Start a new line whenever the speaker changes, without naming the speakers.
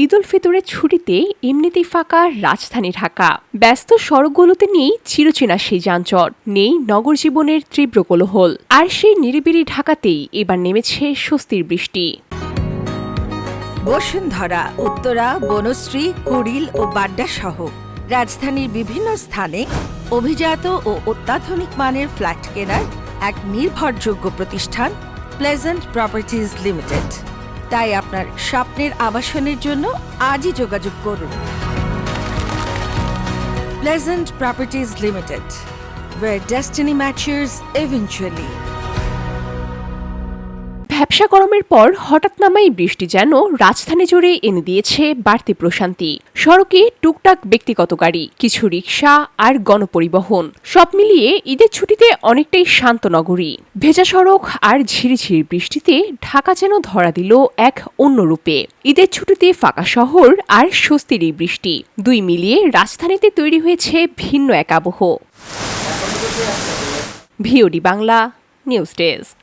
ঈদ উল ফিতরের ছুটিতে এমনিতেই ফাঁকা রাজধানী ঢাকা। ব্যস্ত সড়কগুলোতে নেই চিরচেনা সেই যানজট, নেই নগর জীবনের তীব্র কোলাহল। আর সেই নিরিবিলি ঢাকাতেই এবার নেমেছে স্বস্তির বৃষ্টি।
বসুন্ধরা, উত্তরা, বনশ্রী, কুড়িল ও বাড্ডা সহ রাজধানীর বিভিন্ন স্থানে অভিজাত ও অত্যাধুনিক মানের ফ্ল্যাট কেনার এক নির্ভরযোগ্য প্রতিষ্ঠান প্লেজেন্ট প্রপার্টিজ লিমিটেড। তাই আপনার স্বপ্নের আবাসনের জন্য আজই যোগাযোগ করুন। Pleasant properties limited, where destiny matches eventually.
ভ্যাপসা গরমের পর হঠাৎ নামা এই বৃষ্টি যেন রাজধানী জুড়ে এনে দিয়েছে বাড়তি প্রশান্তি। সড়কে টুকটাক ব্যক্তিগত গাড়ি, কিছু রিকশা আর গণপরিবহন, সব মিলিয়ে ঈদের ছুটিতে অনেকটাই শান্ত নগরী। ভেজা সড়ক আর ঝিরিঝিরি বৃষ্টিতে ঢাকা যেন ধরা দিল এক অন্য রূপে। ঈদের ছুটিতে ফাঁকা শহর আর স্বস্তির এই বৃষ্টি, দুই মিলিয়ে রাজধানীতে তৈরি হয়েছে ভিন্ন এক আবহ। VOD Bangla news desk.